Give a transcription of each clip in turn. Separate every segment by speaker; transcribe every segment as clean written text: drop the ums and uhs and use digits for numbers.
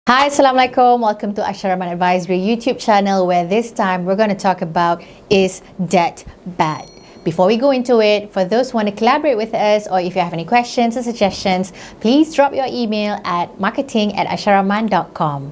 Speaker 1: Hi, Assalamualaikum. Welcome to Asharaman Advisory YouTube channel, where this time we're going to talk about, is debt bad? Before we go into it, for those who want to collaborate with us, or if you have any questions or suggestions, please drop your email at marketing@asharaman.com.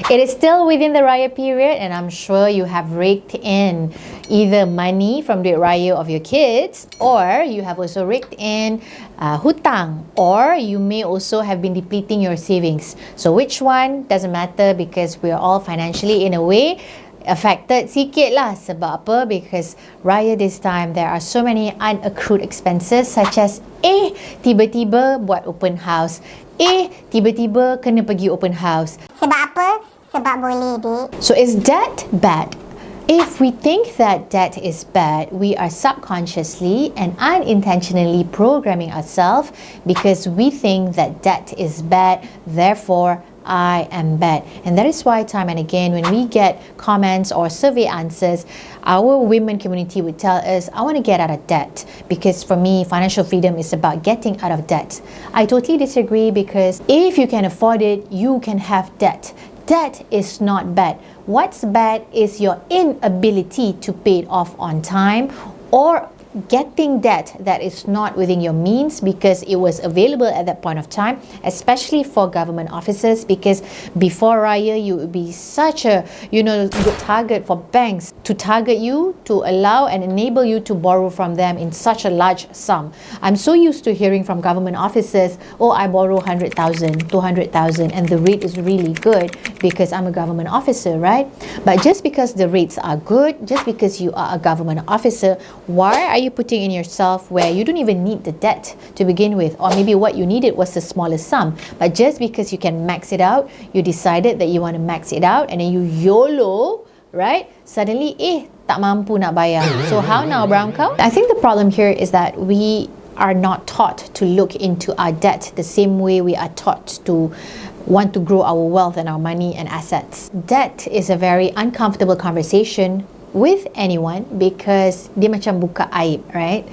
Speaker 1: It is still within the Raya period, and I'm sure you have raked in either money from the Raya of your kids, or you have also raked in hutang, or you may also have been depleting your savings. So which one? Doesn't matter, because we're all financially, in a way, affected sikit lah. Sebab apa? Because Raya this time, there are so many unaccrued expenses, such as tiba-tiba buat open house, tiba-tiba kena pergi open house.
Speaker 2: Sebab apa? Sebab boleh, dik.
Speaker 1: So is debt bad? If we think that debt is bad, we are subconsciously and unintentionally programming ourselves, because we think that debt is bad, therefore I am bad. And that is why time and again, when we get comments or survey answers, our women community would tell us, I want to get out of debt, because for me, financial freedom is about getting out of debt. I totally disagree, because if you can afford it, you can have debt. Debt is not bad. What's bad is your inability to pay it off on time, or getting debt that is not within your means because it was available at that point of time, especially for government officers, because before Raya you would be such a good target for banks to target you, to allow and enable you to borrow from them in such a large sum. I'm so used to hearing from government officers, oh, I borrow 100,000, 200,000, and the rate is really good because I'm a government officer, right? But just because the rates are good, just because you are a government officer, why are you putting in yourself where you don't even need the debt to begin with? Or maybe what you needed was the smallest sum, but just because you can max it out, you decided that you want to max it out, and then you YOLO, right? Suddenly, tak mampu nak bayar. So how now, brown cow? I think the problem here is that we are not taught to look into our debt the same way we are taught to want to grow our wealth and our money and assets. Debt is a very uncomfortable conversation with anyone, because dia macam buka aib, right?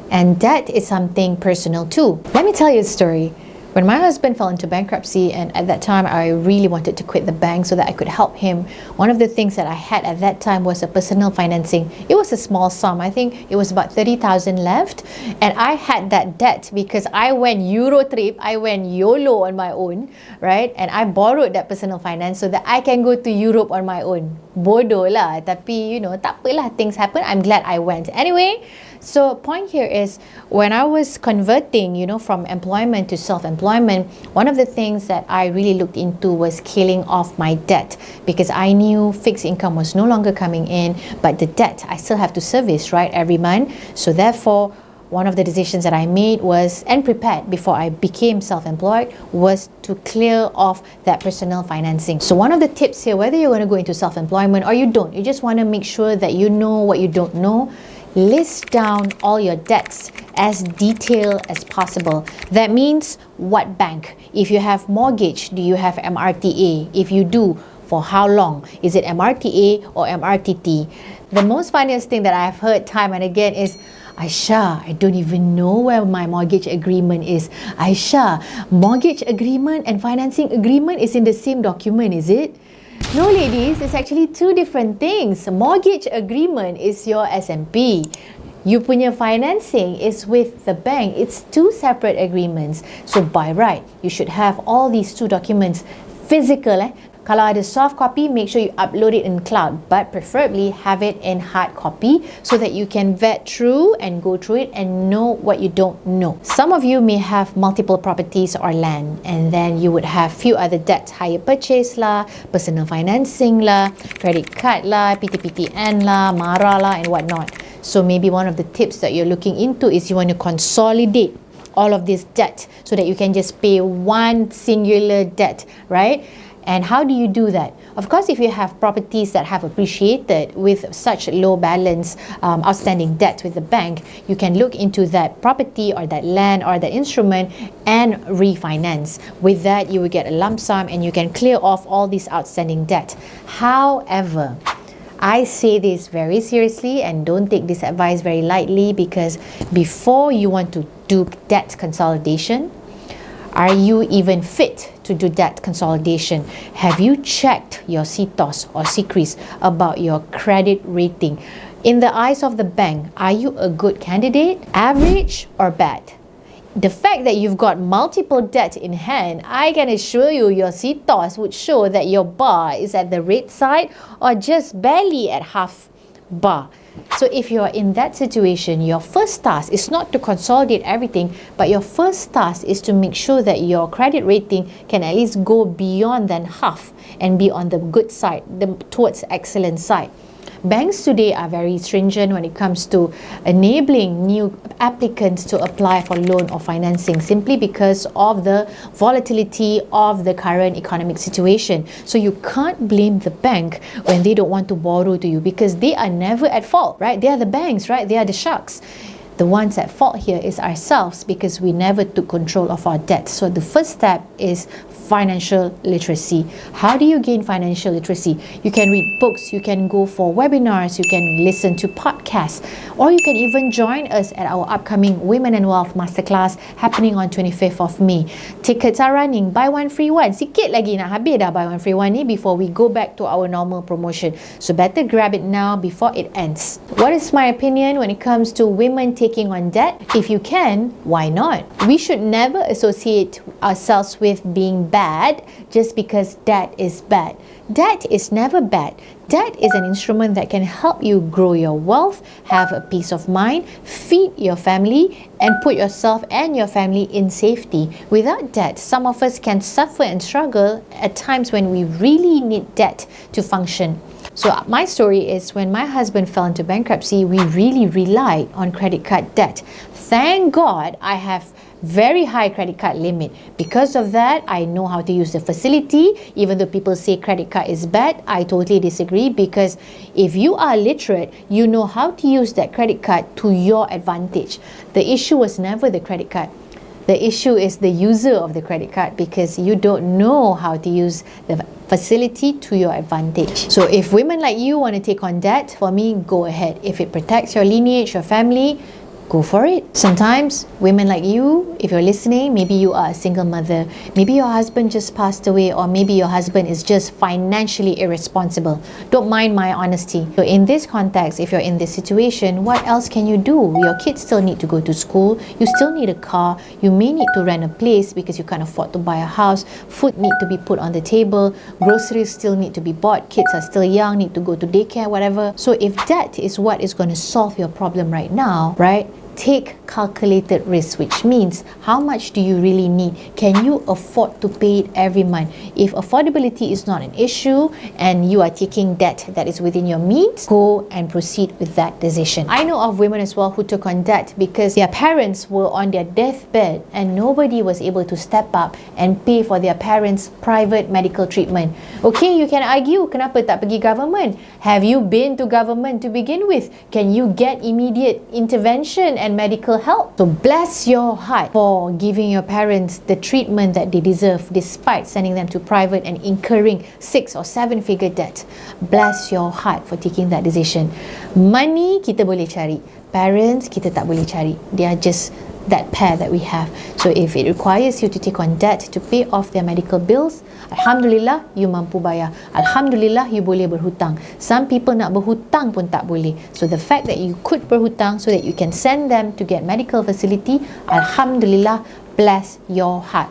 Speaker 1: And debt is something personal too. Let me tell you a story. When my husband fell into bankruptcy, and at that time I really wanted to quit the bank so that I could help him, one of the things that I had at that time was a personal financing. It was a small sum. I think it was about 30,000 left, and I had that debt because I went Euro trip, I went YOLO on my own, right? And I borrowed that personal finance so that I can go to Europe on my own. Bodoh lah, tapi tak apalah, things happen. I'm glad I went. Anyway, so point here is, when I was converting, from employment to self-employment, one of the things that I really looked into was killing off my debt, because I knew fixed income was no longer coming in, but the debt I still have to service, right, every month. So therefore, one of the decisions that I made was, and prepared before I became self-employed, was to clear off that personal financing. So one of the tips here, whether you're going to go into self-employment or you don't, you just want to make sure that you know what you don't know. List down all your debts as detailed as possible. That means, what bank? If you have mortgage, do you have MRTA? If you do, for how long? Is it MRTA or MRTT? The most funniest thing that I've heard time and again is, Aisha, I don't even know where my mortgage agreement is. Aisha, mortgage agreement and financing agreement is in the same document, is it? No, ladies, it's actually two different things. Mortgage agreement is your SMP. You punya financing is with the bank. It's two separate agreements. So by right, you should have all these two documents physical. Kalau ada soft copy, make sure you upload it in cloud, but preferably have it in hard copy so that you can vet through and go through it and know what you don't know. Some of you may have multiple properties or land, and then you would have few other debts, hire purchase lah, personal financing lah, credit card lah, PTPTN lah, MARA lah, and whatnot. So maybe one of the tips that you're looking into is you want to consolidate all of this debt so that you can just pay one singular debt, right? And how do you do that? Of course, if you have properties that have appreciated with such low balance outstanding debt with the bank, you can look into that property or that land or that instrument and refinance. With that, you will get a lump sum and you can clear off all these outstanding debt. However, I say this very seriously and don't take this advice very lightly, because before you want to do debt consolidation, are you even fit to do debt consolidation? Have you checked your CTOS or CCRIS about your credit rating? In the eyes of the bank, are you a good candidate, average or bad? The fact that you've got multiple debt in hand, I can assure you your CTOS would show that your bar is at the red side or just barely at half bar. So if you're in that situation, your first task is not to consolidate everything, but your first task is to make sure that your credit rating can at least go beyond than half and be on the good side, towards excellent side. Banks today are very stringent when it comes to enabling new applicants to apply for loan or financing, simply because of the volatility of the current economic situation. So you can't blame the bank when they don't want to borrow to you, because they are never at fault, right? They are the banks, right? They are the sharks. The ones at fault here is ourselves, because we never took control of our debt. So the first step is financial literacy. How do you gain financial literacy? You can read books, you can go for webinars, you can listen to podcasts, or you can even join us at our upcoming Women Wealth Masterclass happening on 25th of May. Tickets are running, buy one free one. Sikit lagi nak habis dah buy one free one ni before we go back to our normal promotion. So better grab it now before it ends. What is my opinion when it comes to women taking on debt? If you can, why not? We should never associate ourselves with being bad just because debt is bad. Debt is never bad. Debt is an instrument that can help you grow your wealth, have a peace of mind, feed your family, and put yourself and your family in safety. Without debt, some of us can suffer and struggle at times when we really need debt to function. So my story is, when my husband fell into bankruptcy, we really relied on credit card debt. Thank God I have very high credit card limit. Because of that, I know how to use the facility. Even though people say credit card is bad, I totally disagree, because if you are literate, you know how to use that credit card to your advantage. The issue was never the credit card. The issue is the user of the credit card, because you don't know how to use the facility to your advantage. So if women like you want to take on debt, for me, go ahead. If it protects your lineage, your family, go for it. Sometimes women like you, if you're listening, maybe you are a single mother, maybe your husband just passed away, or maybe your husband is just financially irresponsible. Don't mind my honesty. So in this context, if you're in this situation, what else can you do? Your kids still need to go to school, you still need a car, you may need to rent a place because you can't afford to buy a house, food need to be put on the table, groceries still need to be bought, kids are still young, need to go to daycare, whatever. So if debt is what is going to solve your problem right now, right? Take calculated risk, which means how much do you really need? Can you afford to pay it every month? If affordability is not an issue and you are taking debt that is within your means, go and proceed with that decision. I know of women as well who took on debt because their parents were on their deathbed and nobody was able to step up and pay for their parents' private medical treatment. Okay, you can argue, kenapa tak pergi government? Have you been to government to begin with? Can you get immediate intervention and medical help? So bless your heart for giving your parents the treatment that they deserve, despite sending them to private and incurring 6 or 7 figure debt. Bless your heart for taking that decision. Money kita boleh cari, parents kita tak boleh cari. They are just that pair that we have. So if it requires you to take on debt to pay off their medical bills, Alhamdulillah, you mampu bayar. Alhamdulillah, you boleh berhutang. Some people nak berhutang pun tak boleh. So the fact that you could berhutang so that you can send them to get medical facility, Alhamdulillah, bless your heart.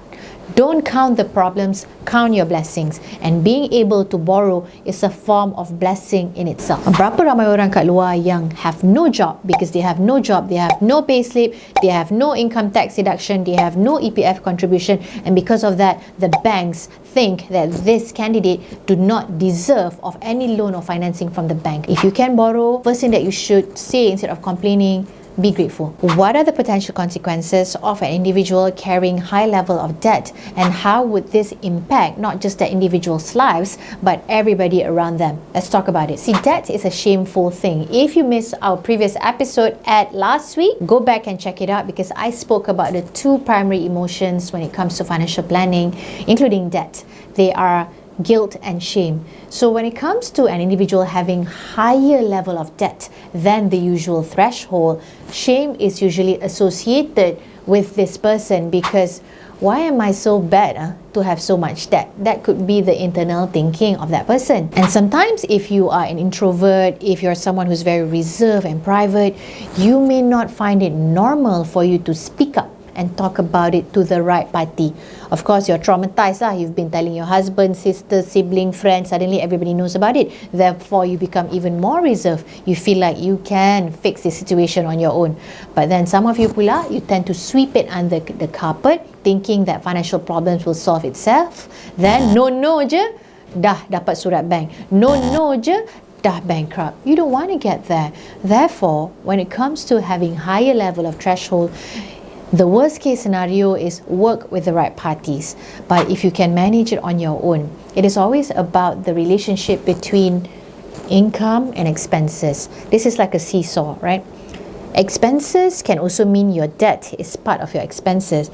Speaker 1: Don't count the problems, count your blessings. And being able to borrow is a form of blessing in itself. Berapa ramai orang kat luar yang have no job because they have no job, they have no payslip, they have no income tax deduction, they have no EPF contribution, and because of that, the banks think that this candidate do not deserve of any loan or financing from the bank. If you can borrow, first thing that you should say instead of complaining, be grateful. What are the potential consequences of an individual carrying high level of debt, and how would this impact not just the individual's lives but everybody around them? Let's talk about it. See, debt is a shameful thing. If you missed our previous episode at last week, go back and check it out, because I spoke about the 2 primary emotions when it comes to financial planning, including debt. They are guilt and shame. So when it comes to an individual having higher level of debt than the usual threshold, shame is usually associated with this person because why am I so bad to have so much debt? That could be the internal thinking of that person. And sometimes if you are an introvert, if you're someone who's very reserved and private, you may not find it normal for you to speak up and talk about it to the right party. Of course, you're traumatized. You've been telling your husband, sister, sibling, friend, suddenly everybody knows about it. Therefore, you become even more reserved. You feel like you can fix the situation on your own. But then some of you pula, you tend to sweep it under the carpet, thinking that financial problems will solve itself. Then, no je, dah dapat surat bank. No je, dah bankrupt. You don't want to get there. Therefore, when it comes to having higher level of threshold, the worst case scenario is work with the right parties. But if you can manage it on your own, it is always about the relationship between income and expenses. This is like a seesaw, right? Expenses can also mean your debt is part of your expenses.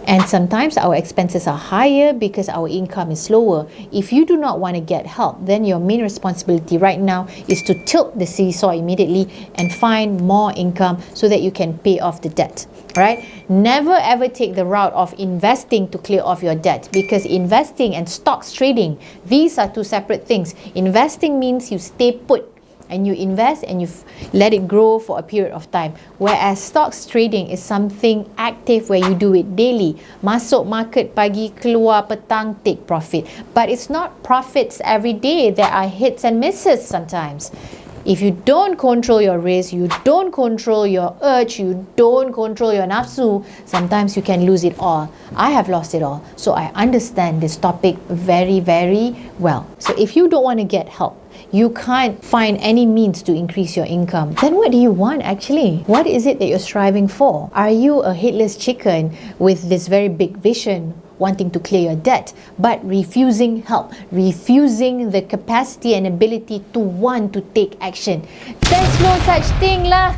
Speaker 1: And sometimes our expenses are higher because our income is lower. If you do not want to get help, then your main responsibility right now is to tilt the seesaw immediately and find more income so that you can pay off the debt. Right? Never ever take the route of investing to clear off your debt, because investing and stocks trading, these are two separate things. Investing means you stay put and you invest and you let it grow for a period of time, whereas stocks trading is something active where you do it daily. Masuk market pagi, keluar petang, take profit. But it's not profits every day. There are hits and misses sometimes. If you don't control your risk, you don't control your urge, you don't control your nafsu, sometimes you can lose it all. I have lost it all. So I understand this topic very, very well. So if you don't want to get help, you can't find any means to increase your income, then what do you want actually? What is it that you're striving for? Are you a headless chicken with this very big vision, wanting to clear your debt, but refusing help, refusing the capacity and ability to want to take action? There's no such thing lah.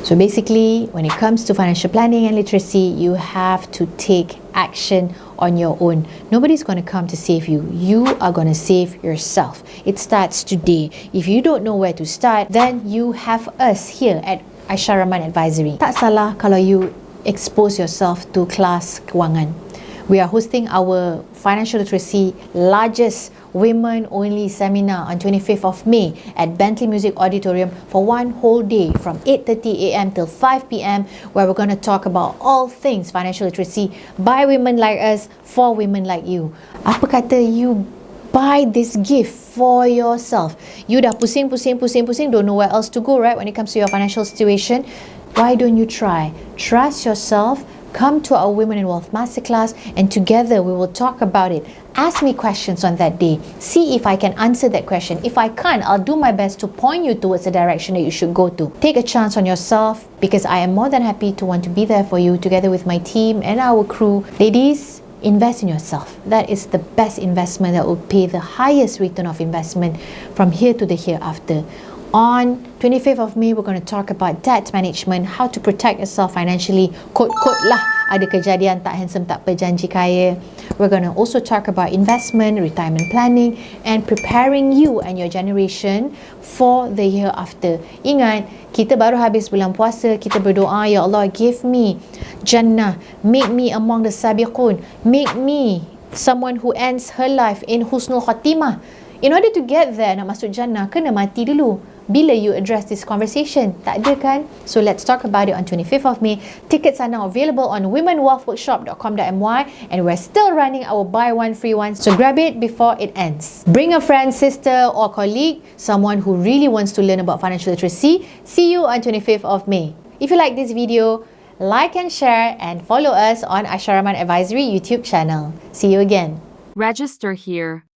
Speaker 1: So basically, when it comes to financial planning and literacy, you have to take action on your own. Nobody's going to come to save you. You are going to save yourself. It starts today. If you don't know where to start, then you have us here at Aisyah Rahman Advisory. Tak salah kalau you expose yourself to kelas kewangan. We are hosting our financial literacy largest women-only seminar on 25th of May at Bentley Music Auditorium for one whole day from 8:30 a.m. till 5 p.m. where we're going to talk about all things financial literacy by women like us, for women like you. Apa kata you buy this gift for yourself? You dah pusing, don't know where else to go, right, when it comes to your financial situation? Why don't you try? Trust yourself. Come to our Women Wealth Masterclass and together we will talk about it. Ask me questions on that day. See if I can answer that question. If I can't, I'll do my best to point you towards the direction that you should go to. Take a chance on yourself, because I am more than happy to want to be there for you together with my team and our crew. Ladies, invest in yourself. That is the best investment that will pay the highest return of investment from here to the hereafter. On 25th of May, we're going to talk about debt management, how to protect yourself financially. Quote lah, ada kejadian tak handsome tak berjanji kaya. We're going to also talk about investment, retirement planning, and preparing you and your generation for the year after. Ingat, kita baru habis bulan puasa, kita berdoa, Ya Allah, give me Jannah, make me among the sabiqun, make me someone who ends her life in husnul khatimah. In order to get there, nak masuk Jannah, kena mati dulu. Bila you address this conversation? Tak ada kan? So let's talk about it on 25th of May. Tickets are now available on womenwealthworkshop.com.my and we're still running our buy one free one. So grab it before it ends. Bring a friend, sister or colleague, someone who really wants to learn about financial literacy. See you on 25th of May. If you like this video, like and share and follow us on Aisyah Rahman Advisory YouTube channel. See you again.
Speaker 3: Register here.